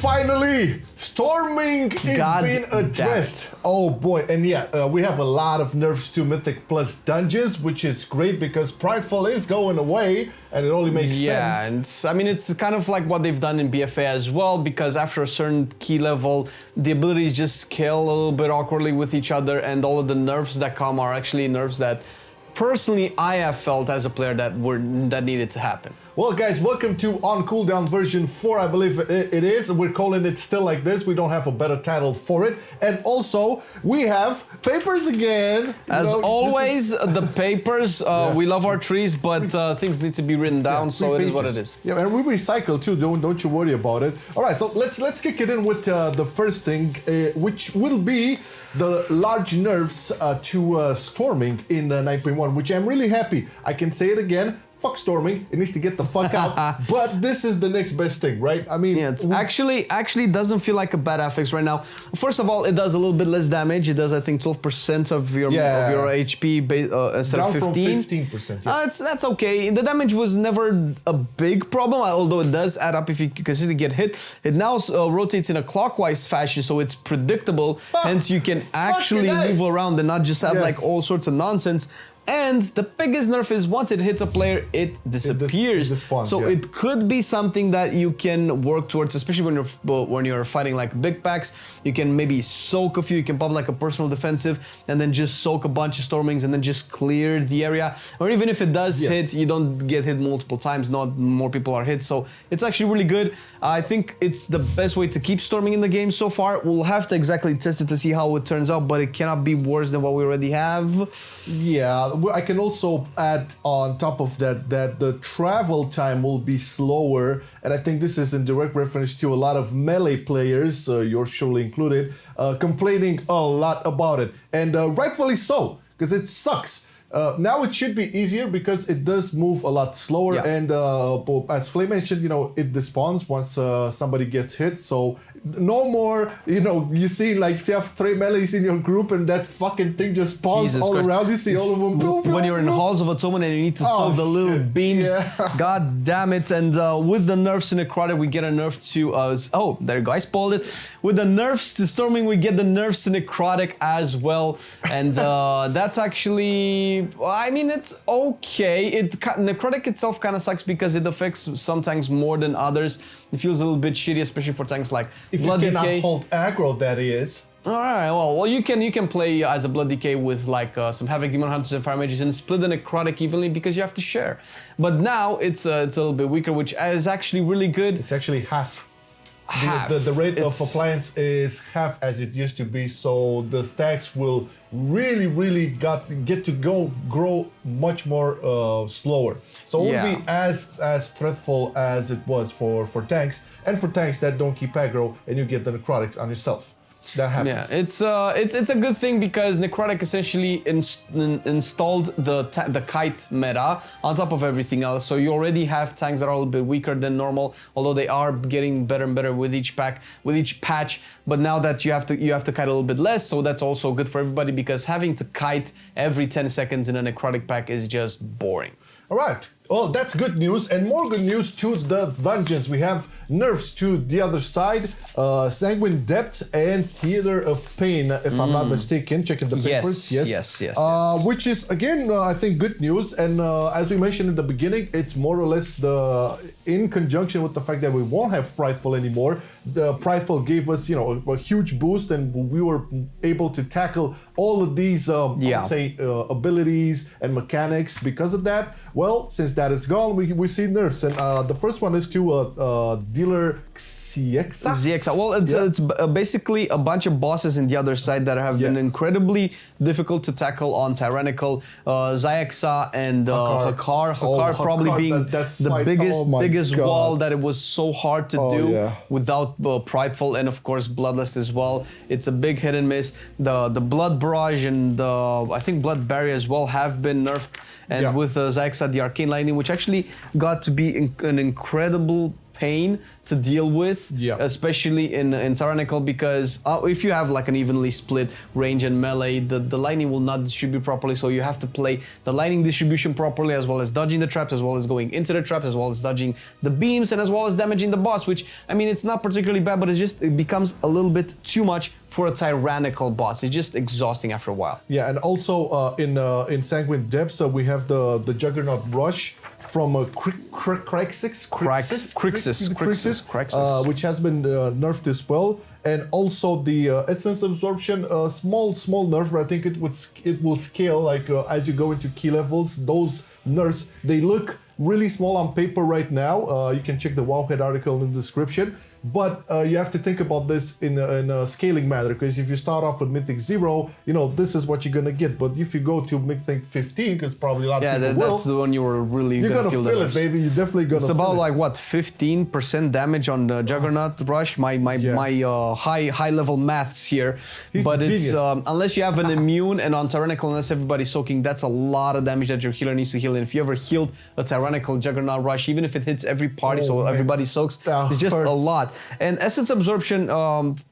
Finally, storming is being addressed. Oh boy, and yeah, we have a lot of nerfs to Mythic plus dungeons, which is great because Prideful is going away, and it only makes sense. Yeah, and I mean, it's kind of like what they've done in BFA as well, because after a certain key level, the abilities just scale a little bit awkwardly with each other, and all of the nerfs that come are actually nerfs that personally I have felt as a player that needed to happen. Well guys, welcome to On Cooldown version 4, I believe it is. We're calling it still like this, we don't have a better title for it. And also, we have papers again. As always, the papers, we love our trees, but things need to be written down, so it is what it is. Yeah, and we recycle too, don't you worry about it. Alright, so let's kick it in with the first thing, which will be the large nerfs to storming in 9.1, which I'm really happy. I can say it again. Fuck storming, it needs to get the fuck out. But this is the next best thing, right? I mean, yeah, it's actually doesn't feel like a bad affix right now. First of all, it does a little bit less damage. It does, I think, 12% of your HP instead of 15. Down from 15%. Yeah. That's okay. The damage was never a big problem, although it does add up if you consistently get hit. It now rotates in a clockwise fashion, so it's predictable. Hence, you can actually move around and not just have like all sorts of nonsense. And the biggest nerf is once it hits a player, it disappears. It could be something that you can work towards, especially when you're fighting like big packs. You can maybe soak a few. You can pop like a personal defensive, and then just soak a bunch of stormings, and then just clear the area. Or even if it does hit, you don't get hit multiple times. Not more people are hit. So it's actually really good. I think it's the best way to keep storming in the game so far. We'll have to exactly test it to see how it turns out, but it cannot be worse than what we already have. Yeah. I can also add on top of that the travel time will be slower, and I think this is in direct reference to a lot of melee players, yours surely included, complaining a lot about it, and rightfully so, because it sucks. Now it should be easier because it does move a lot slower, and as Flame mentioned, it despawns once somebody gets hit, so no more, you see like if you have 3 melees in your group and that fucking thing just spawns all around, you see all of them. Boom, when you're in Halls of Atonement and you need to solve the little beams, god damn it. And with the nerfs to Necrotic, we get a nerf to, there you go, I spoiled it. With the nerfs to Storming, we get the nerfs to Necrotic as well. And that's actually, I mean, it's okay. Necrotic itself kind of sucks because it affects some tanks more than others. It feels a little bit shitty, especially for tanks like if Blood you cannot Decay. hold aggro, that is. Alright, well you can play as a Blood Decay with like some Havoc Demon Hunters and Fire Mages and split the Necrotic evenly because you have to share. But now it's a little bit weaker, which is actually really good. It's actually half. The rate of appliance is half as it used to be, so the stacks will really get to grow much more slower. So it won't be as threatful as it was for tanks, and for tanks that don't keep aggro and you get the necrotics on yourself. That happens. Yeah, it's a good thing because Necrotic essentially installed the kite meta on top of everything else. So you already have tanks that are a little bit weaker than normal, although they are getting better and better with each patch. But now that you have to kite a little bit less, so that's also good for everybody because having to kite every 10 seconds in a Necrotic pack is just boring. All right. Well, that's good news, and more good news to the dungeons. We have nerfs to the other side, Sanguine Depths and Theater of Pain, if I'm not mistaken, checking the papers. Yes. Which is, again, I think good news, and as we mentioned in the beginning, it's more or less in conjunction with the fact that we won't have Prideful anymore. The Prideful gave us, a huge boost, and we were able to tackle all of these, abilities and mechanics because of that. Well, since that is gone, we see nerfs, and the first one is to Dealer Xiexa. Well, it's basically a bunch of bosses in the other side that have been incredibly difficult to tackle on Tyrannical. Xiexa and Hakar probably being the biggest wall that it was so hard to do without Prideful, and of course Bloodlust as well. It's a big hit and miss. The Blood Barrage and I think Blood Barrier as well have been nerfed. And with Xiexa, the Arcane Lightning, which actually got to be an incredible pain to deal with, Yeah. especially in Tyrannical, because if you have like an evenly split range and melee, the lightning will not distribute properly, so you have to play the lightning distribution properly, as well as dodging the traps, as well as going into the traps, as well as dodging the beams, and as well as damaging the boss, which, I mean, it's not particularly bad, but it becomes a little bit too much for a Tyrannical boss. It's just exhausting after a while. Yeah, and also in Sanguine Depths, we have the Juggernaut Rush from Crixus, which has been nerfed as well, and also the Essence Absorption, small nerf, but I think it will scale like as you go into key levels. Those nerfs, they look really small on paper right now. You can check the wowhead article in the description, but you have to think about this in a scaling manner, because if you start off with Mythic 0, you know, this is what you're gonna get. But if you go to Mythic 15, because probably a lot of people will, that's the one you were really you're gonna feel it, baby. You're definitely gonna. It's about like what, 15% damage on the Juggernaut Rush. My high level maths here, but it's unless you have an immune, and on Tyrannical, unless everybody's soaking, that's a lot of damage that your healer needs to heal. And if you ever healed a Tyrannical Juggernaut Rush, even if it hits every party, everybody soaks, it's just a lot. And Essence Absorption,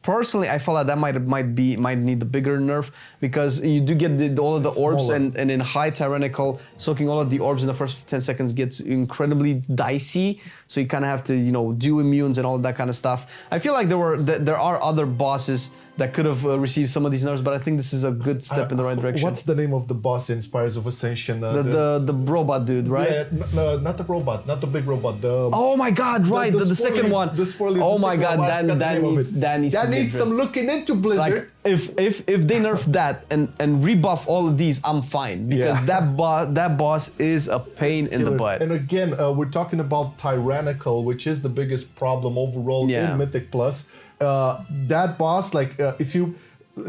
personally, I feel that might need the bigger nerf, because you do get all of the orbs, and in high Tyrannical, soaking all of the orbs in the first 10 seconds gets incredibly dicey. So you kind of have to, you know, do immunes and all of that kind of stuff. I feel like there are other bosses that could have received some of these nerfs, but I think this is a good step in the right direction. What's the name of the boss in Spires of Ascension? The robot dude, right? Yeah, not the robot, not the big robot. Oh my God, right, the second one. Oh my God, that needs some looking into, Blizzard. Like, if they nerf that and rebuff all of these, I'm fine, because that boss is a pain in the butt. And again, we're talking about Tyrannical, which is the biggest problem overall in Mythic Plus. That boss, like if you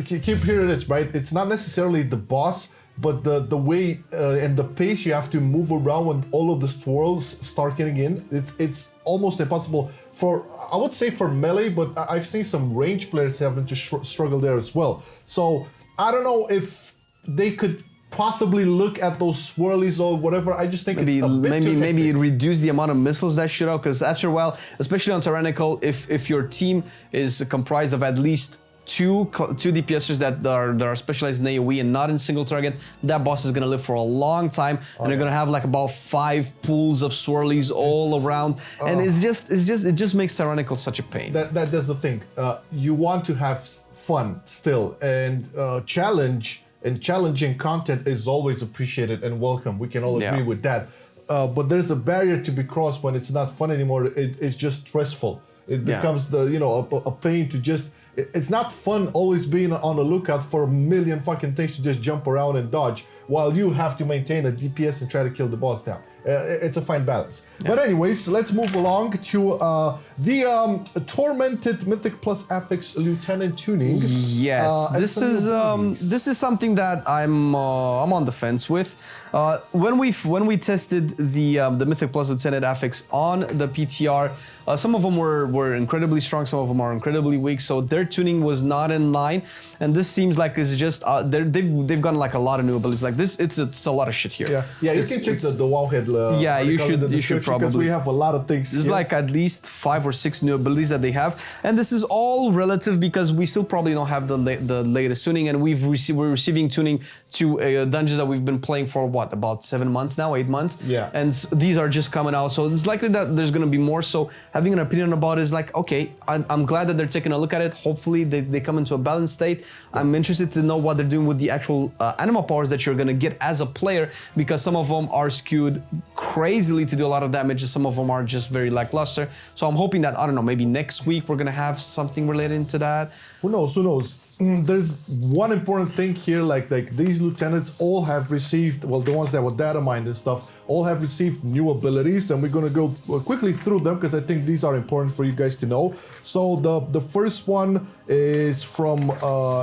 keep hearing this, right? It's not necessarily the boss, but the way and the pace you have to move around when all of the swirls start getting in. It's almost impossible for, I would say, for melee, but I've seen some range players having to struggle there as well. So I don't know if they could possibly look at those swirlies or whatever. I just think maybe reduce the amount of missiles that shoot out, because after a while, especially on Tyrannical, if your team is comprised of at least two DPSers that are specialized in AoE and not in single target, that boss is gonna live for a long time, and they're gonna have like about 5 pools of swirlies all around, and it just makes Tyrannical such a pain. That's the thing. You want to have fun still, and challenging content is always appreciated and welcome. We can all agree with that. But there's a barrier to be crossed when it's not fun anymore. It's just stressful. It becomes a pain to just. It's not fun always being on the lookout for a million fucking things to just jump around and dodge while you have to maintain a DPS and try to kill the boss down. It's a fine balance. But anyways, let's move along to the Tormented Mythic Plus Affix Lieutenant tuning. Yes, this is something that I'm on the fence with. When we tested the Mythic Plus Lieutenant Affix on the PTR, some of them were incredibly strong, some of them are incredibly weak, so their tuning was not in line. And this seems like it's just they've gotten like a lot of new abilities. Like this, it's a lot of shit here. Yeah, you can check the wowhead. You should probably, because we have a lot of things. There's like at least 5 or 6 new abilities that they have, and this is all relative because we still probably don't have the latest tuning, and we're receiving tuning to dungeons that we've been playing for what, about 7 months now, 8 months. Yeah. And these are just coming out, so it's likely that there's gonna be more. So having an opinion about it is like, okay, I'm glad that they're taking a look at it. Hopefully they come into a balanced state. I'm interested to know what they're doing with the actual animal powers that you're gonna get as a player, because some of them are skewed crazily to do a lot of damage, and some of them are just very lackluster. So I'm hoping that, I don't know, maybe next week we're gonna have something related to that. Who knows? There's one important thing here, like these lieutenants all have received, well, the ones that were data mined and stuff, all have received new abilities, and we're gonna go quickly through them because I think these are important for you guys to know. So the first one is from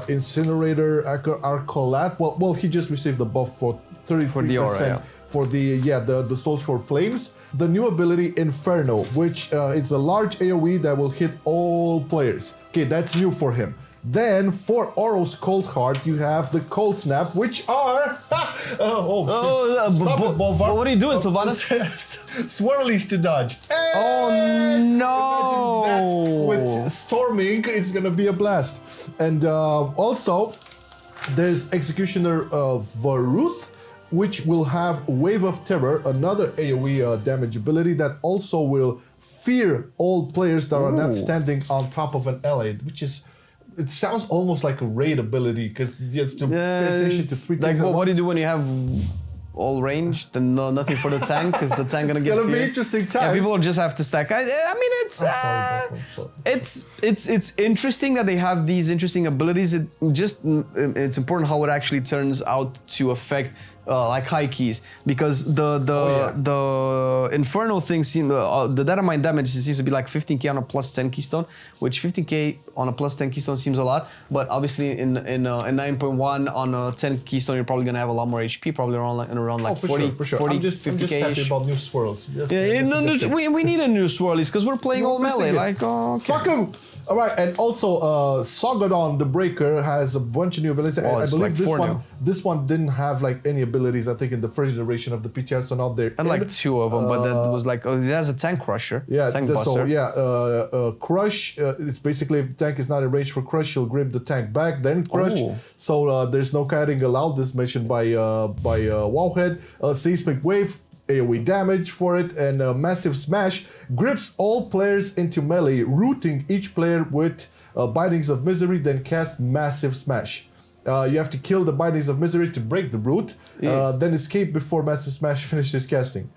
Incinerator Arcolath. Well, he just received the buff for 33% for the Soulscore Flames. The new ability Inferno, which it's a large AoE that will hit all players. Okay, that's new for him. Then for Oros Cold Heart, you have the Cold Snap, which are Stop it, Bolvar. What are you doing, Sylvanas? Swirlies to dodge. Oh no! That with storming is gonna be a blast. And also, there's Executioner Varuth, which will have Wave of Terror, another AoE damage ability that also will fear all players that are not standing on top of an ally, which is. It sounds almost like a raid ability because you have to pay attention to three things. Like, what do you do when you have all ranged and nothing for the tank? Because the tank it's get gonna be feared. interesting times. Yeah, people just have to stack. I mean, it's interesting that they have these interesting abilities. It's important how it actually turns out to affect. Like high keys, because the Inferno thing the Dynamite damage seems to be like 15k on a plus 10 keystone, which 15k on a plus 10 keystone seems a lot, but obviously in 9.1 on a 10 keystone you're probably gonna have a lot more HP, probably around like 40, for sure. 40, I'm just 50k. happy about new swirls. We need a new swirlies because we're playing all melee. Like, okay. Fuck him! All right, and also Sogadon the Breaker has a bunch of new abilities. I believe like this one didn't have like any abilities. I think in the first iteration of the PTR, so now they're and like two of them, but that was like it has a tank crusher. Yeah, tank buster. Crush. It's basically if the tank is not in range for crush, he'll grip the tank back, then crush. Ooh. So there's no kiting allowed. This mentioned by Wowhead. Seismic Wave. AoE damage for it, and Massive Smash grips all players into melee, rooting each player with Bindings of Misery, then cast Massive Smash. You have to kill the Bindings of Misery to break the root, then escape before Massive Smash finishes casting.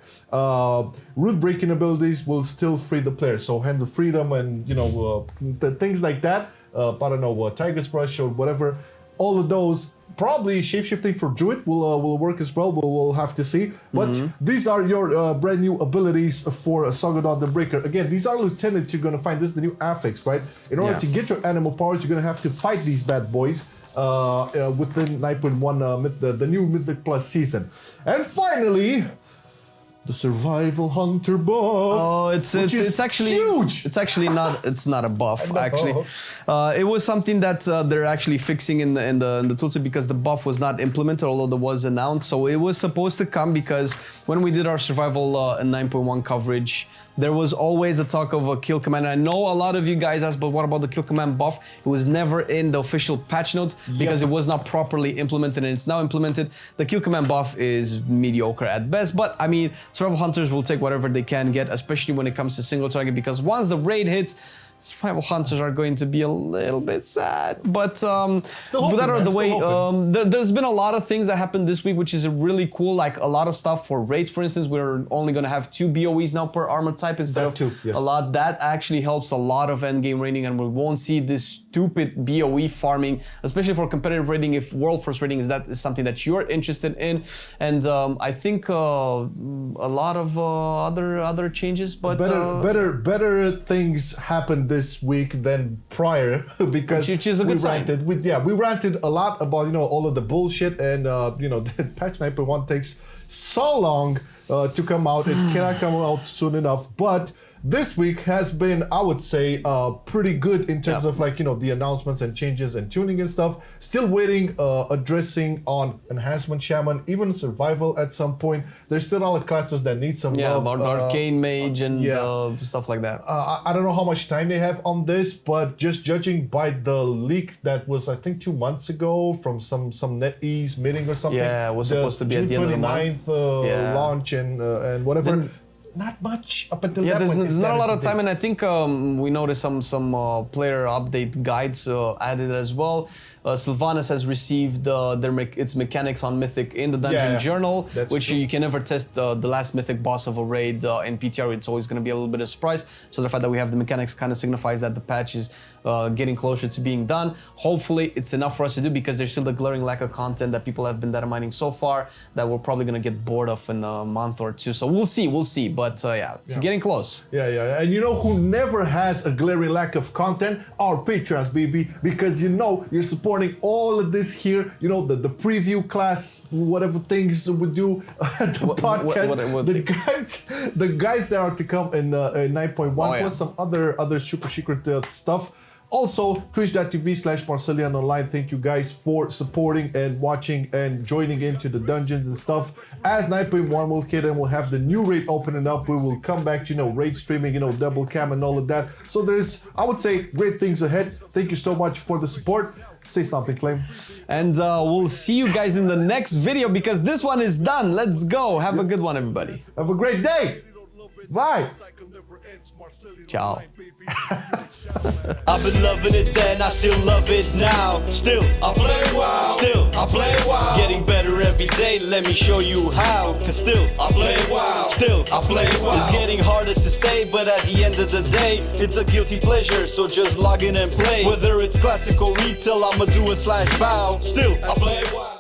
Root breaking abilities will still free the player, so Hands of Freedom and things like that. I don't know, Tiger's Brush or whatever. All of those. Probably shapeshifting for Druid will work as well. We'll have to see. But these are your brand new abilities for Sogadon the Breaker. Again, these are lieutenants you're gonna find. This is the new affix, right? In order to get your animal powers, you're gonna have to fight these bad boys within 9.1 the new Mythic Plus season. And finally, the Survival Hunter buff. Oh, it's actually huge. It's actually not a buff actually. It was something that they're actually fixing in the toolset because the buff was not implemented, although there was announced. So it was supposed to come because when we did our survival 9.1 coverage, there was always the talk of a kill command. I know a lot of you guys asked, but what about the kill command buff? It was never in the official patch notes because it was not properly implemented, and it's now implemented. The kill command buff is mediocre at best, but I mean, survival hunters will take whatever they can get, especially when it comes to single target, because once the raid hits, survival hunters are going to be a little bit sad, but with that out of the way, there's been a lot of things that happened this week, which is really cool. Like a lot of stuff for raids, for instance, we're only going to have 2 BOEs now per armor type instead of 2, yes. a lot. That actually helps a lot of endgame raiding, and we won't see this stupid BOE farming, especially for competitive raiding. If World First raiding is something that you're interested in, and I think a lot of other changes, but better things happened this week than prior because we ranted a lot about all of the bullshit, and patch 9.1 takes so long to come out. It cannot come out soon enough, but this week has been, I would say, pretty good in terms of the announcements and changes and tuning and stuff. Still waiting, addressing on Enhancement Shaman, even Survival at some point. There's still all the classes that need some love. About Arcane Mage and stuff like that. I don't know how much time they have on this, but just judging by the leak that was, I think, 2 months ago from some NetEase meeting or something. Yeah, it was supposed to be at the end of the month. Launch and whatever. Not much up until that point. There's not a lot of time, and I think we noticed some player update guides added as well. Sylvanas has received its mechanics on Mythic in the Dungeon Journal, which you can never test the last Mythic boss of a raid in PTR. It's always going to be a little bit of surprise. So the fact that we have the mechanics kind of signifies that the patch is getting closer to being done. Hopefully, it's enough for us to do because there's still a glaring lack of content that people have been data mining so far that we're probably going to get bored of in a month or two. So we'll see. But it's getting close. Yeah. And you know who never has a glaring lack of content? Our patrons, baby. Because you're supporting all of this here. The preview class, whatever things we do at the podcast. The guys that are to come in 9.1 plus some other super secret stuff. Also, twitch.tv/MarcelianOnline. Thank you guys for supporting and watching and joining into the dungeons and stuff. As 9.1 will hit and we'll have the new raid opening up, we will come back to, raid streaming, double cam and all of that. So there's, I would say, great things ahead. Thank you so much for the support. Say something, Flame. And we'll see you guys in the next video because this one is done. Let's go. Have a good one, everybody. Have a great day. Bye. Ciao. I've been loving it then, I still love it now. Still, I play WoW. Still, I play WoW. Getting better every day, let me show you how. Cause still, I play WoW. Still, I play WoW. It's getting harder to stay, but at the end of the day, it's a guilty pleasure, so just log in and play. Whether it's classic or retail, I'ma do a /bow. Still, I play WoW.